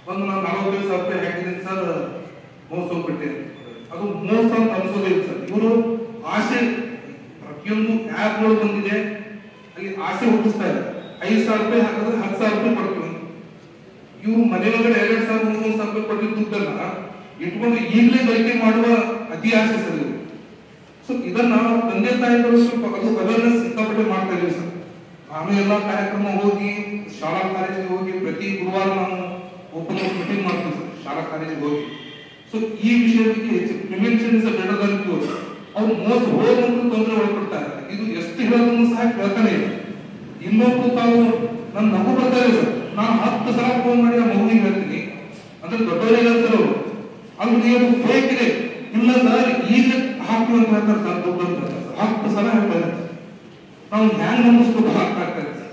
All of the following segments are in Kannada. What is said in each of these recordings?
ಒಂದು ನಾನು 45,000 ರೂಪಾಯಿ ಹಾಕಿದ್ದೀನಿ ಸರ್, ಮೋಸ ಹೋಗ್ಬಿಟ್ಟಿದೆ. ಅದು ಮೋಸ ಅಂತ ಅನ್ಸೋದಿಲ್ಲ ಸರ್. ಇವರು ಆಸೆ, ಪ್ರತಿಯೊಂದು ಆ್ಯಪ್ಗಳು ಬಂದಿದೆ, ಅಲ್ಲಿ ಆಸೆ ಹುಟ್ಟಿಸ್ತಾ ಇದೆ. 5,000 ರೂಪಾಯಿ ಹಾಕಿದ್ರೆ 10,000 ರೂಪಾಯಿ ಕೊಡ್ತೀವಿ. ಇವರು ಮನೆ ಒಳಗಡೆ 2,000 3,000 ರೂಪಾಯಿ ಕೊಟ್ಟಿದ್ದ ದುಡ್ಡನ್ನ ಇಟ್ಕೊಂಡು ಈಗಲೇ ಗಳಿಕೆ ಮಾಡುವ ಅತಿ ಆಸೆ ಸರ್ ಇದು. ಸೊ ಇದನ್ನ ತಂದೆ ತಾಯಿಗಳು ಸ್ವಲ್ಪ ಅದು ಅವೇರ್ನೆಸ್ ಸಿಕ್ಕಾಪಟ್ಟೆ ಮಾಡ್ತಾ ಇದೀವಿ ಸರ್. ನಾನು ಎಲ್ಲಾ ಕಾರ್ಯಕ್ರಮ ಹೋಗಿ, ಶಾಲಾ ಕಾಲೇಜಿಗೆ ಹೋಗಿ, ಪ್ರತಿ ಗುರುವಾರ ನಾನು ಓಪನ್ ಮೀಟಿಂಗ್ ಮಾಡ್ತೀವಿ ಸರ್, ಶಾಲಾ ಕಾಲೇಜಿಗೆ ಹೋಗಿ. ಸೊ ಈ ವಿಷಯ ಬಗ್ಗೆ ಹೆಚ್ಚು prevention is better than cure. ಅವ್ರು ಮೋಸ ಹೋದಂತೂ ತೊಂದರೆ ಒಳಪಡ್ತಾರೆ. ಇದು ಎಷ್ಟು ಹೇಳೋದನ್ನು ಸಹ ಕೇಳ್ತಾನೆ ಇಲ್ಲ. ಇನ್ನೊಬ್ರು ತಾವು ನನ್ನ ಮಗು ಬರ್ತಾರೆ ಸರ್, ನಾನು 10 ಸಲ ಫೋನ್ ಮಾಡಿ ಆ ಮಗುವಿಗೆ ಹೇಳ್ತೀನಿ, ಅಂದ್ರೆ ದೊಡ್ಡವರಿಗೆ ಹೇಳ್ತಾರೆ ಅವರು, ಅಲ್ಲಿ ಅದು ಫೇಕ್ ಇದೆ, ಇಲ್ಲ ಸರ್ ಈಗ ಹಾಕು ಅಂತ ಹೇಳ್ತಾರೆ ಸರ್, ದುಡ್ಡು ಅಂತ 10 ಸಲ ಹೇಳ್ತಾರೆ. ನಾವು ಹ್ಯಾಂಗ್ ನಂಬಿಸ್ಬೇಕು ಆಗ್ತಾರೆ ಸರ್.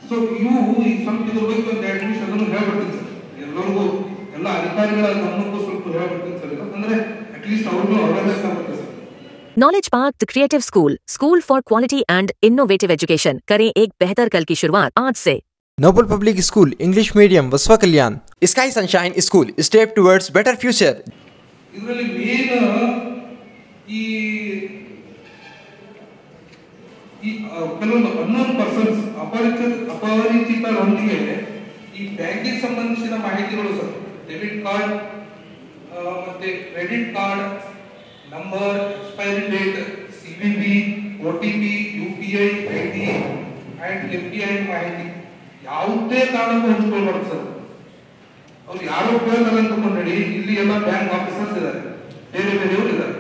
ಸೊ ಇವು ಈ ಸ್ವಲ್ಪ ಇದ್ರ ಬಗ್ಗೆ ಒಂದು 2 ನಿಮಿಷ ಅದನ್ನು ಹೇಳ್ಬಿಡ್ತೀನಿ ಸರ್. ಎಲ್ಲರಿಗೂ, ಎಲ್ಲ ಅಧಿಕಾರಿಗಳ ಗಮನಕ್ಕೂ ಸ್ವಲ್ಪ ಹೇಳ್ಬಿಡ್ತೀನಿ ಸರ್. ಯಾಕಂದ್ರೆ ಅಟ್ಲೀಸ್ಟ್ ಅವ್ರಿಗೂ ಅವೇರ್ನೆಸ್ ಆಗುತ್ತೆ sir. Knowledge park the creative school for quality and innovative education. करें एक बेहतर कल की शुरुआत आज से। Noble public school English medium Basava Kalyan. Sky sunshine school step towards better future. ಇದರಲ್ಲಿ ಮೇನ್ ಈ ಕೆಲವೊಂದು ಅನ್ನೋನ್ ಪರ್ಸನ್ಸ್, ಅಪರಿಚಿತರೊಂದಿಗೆ ಈ ಬ್ಯಾಂಕಿಂಗ್ ಸಂಬಂಧಿಸಿದ ಮಾಹಿತಿಗಳು ಸರ್, ಡೆಬಿಟ್ ಕಾರ್ಡ್ ಮತ್ತೆ credit card number, expiry date, CVV, OTP, UPI ID and FDI ಮಾಹಿತಿ ಯಾವುದೇ ಕಾರಣಕ್ಕೂ ಹಂಚ್ಕೊಳ್ಬಾರ್ದು ಸರ್. ಅವ್ರು ಯಾರು ಕೇಳ್ತಾರೆ ಅಂತ ನೋಡಿ, ಇಲ್ಲಿ ಎಲ್ಲ ಬ್ಯಾಂಕ್ ಆಫೀಸರ್ಸ್ ಇದ್ದಾರೆ, ಬೇರೆ ಬೇರೆಯವರು ಇದ್ದಾರೆ,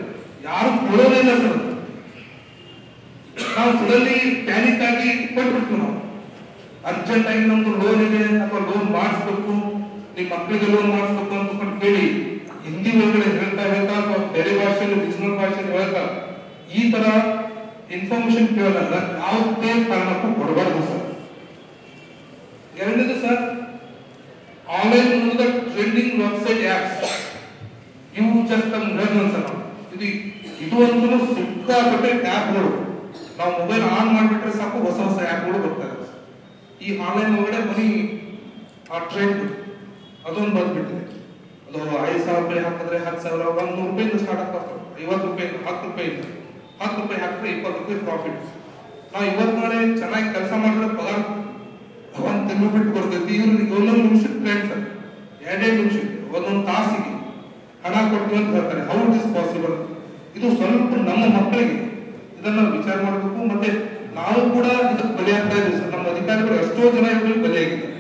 ಯಾರು ಕೊಡೋದಿಲ್ಲ ಸರ್. ನಾವು ಸಡನ್ಲಿ ಪ್ಯಾನಿಕ್ ಆಗಿ ಕೊಟ್ಬಿಡ್ತೀವಿ. ನಾವು ಅರ್ಜೆಂಟ್ ಆಗಿ ನಮ್ದು ಲೋನ್ ಇದೆ ಅಥವಾ ಲೋನ್ ಮಾಡಿಸ್ಬೇಕು, ನಿಮ್ಮ ಮಕ್ಕಳಿಗೆ ಲೋನ್ ಮಾಡಿಸ್ಬೇಕು ಅಂತ ಕೇಳಿ ಹಿಂದಿ ಒಳಗಡೆ ಹೇಳ್ತಾ ಅಥವಾ ಬೇರೆ ಭಾಷೆಯಲ್ಲಿ, ರೀಜನಲ್ ಭಾಷೆಯಲ್ಲಿ ಹೇಳ್ತಾ ಈ ತರ ಇನ್ಫಾರ್ಮೇಶನ್ ಕೇಳಿದಾಗ ಯಾವುದೇ ಕಾರಣಕ್ಕೂ ಕೊಡಬಾರ್ದು ಸರ್. ಎರಡನೇದು ಸರ್, ಆನ್ಲೈನ್ ಮೂಲಕ ಟ್ರೆಂಡಿಂಗ್ ವೆಬ್ಸೈಟ್ ಆಪ್ಸ್, ಇವು ಜಸ್ಟ್ ಹೇಳ್ತೀನಿ ಸರ್. ಇದು ಒಂದು ಸಿಕ್ಕಾಪಟ್ಟೆ ಆಪ್ಗಳು. ನಾವು ಮೊಬೈಲ್ ಆನ್ ಮಾಡಿಬಿಟ್ರೆ ಸಾಕು, ಹೊಸ ಹೊಸ ಆಪ್ಗಳು ಬರ್ತಾರೆ. ಈ ಆನ್ಲೈನ್ ಒಳಗಡೆ ಮನಿ ಆ ಟ್ರೆಂಡ್ ಅದೊಂದು ಬಂದ್ಬಿಟ್ಟಿದೆ. ಅದು 5,000 ರೂಪಾಯಿ ಹಾಕಿದ್ರೆ 10,000, 100 ರೂಪಾಯಿಂದ ಸ್ಟಾರ್ಟ್ ಆಗ್ತದೆ, 50 ರೂಪಾಯಿ, 10 ರೂಪಾಯಿಂದ 10 ರೂಪಾಯಿ ಹಾಕಿದ್ರೆ 20 ರೂಪಾಯಿ ಪ್ರಾಫಿಟ್. ನಾವು ಇವತ್ತು ನಾಳೆ ಚೆನ್ನಾಗಿ ಕೆಲಸ ಮಾಡಿದ್ರೆ ಪಗಾರ 1 ತಿಂಗಳು ಬಿಟ್ಟು ಬರ್ತೈತಿ. ಇವ್ರಿಗೆ 1 ನಿಮಿಷಕ್ಕೆ ಟ್ರೆಂಡ್ ಸರ್, 2 ನಿಮಿಷಕ್ಕೆ, 1 ತಾಸಿಗೆ ಹಣ ಕೊಡ್ತೀವಿ ಅಂತ ಹೇಳ್ತಾರೆ. How it is possible? ಇದು ಸ್ವಲ್ಪ ನಮ್ಮ ಮಕ್ಕಳಿಗೆ ಇದನ್ನ ವಿಚಾರ ಮಾಡಬೇಕು. ಮತ್ತೆ ನಾವು ಕೂಡ ಇದಕ್ಕೆ ಬಲಿಯಾಗ್ತಾ ಇದ್ದೀವಿ ಸರ್. ನಮ್ಮ ಅಧಿಕಾರಿಗಳು ಎಷ್ಟೋ ಜನ ಇವುಗಳಿಗೆ ಬಲಿಯಾಗಿದ್ದಾರೆ.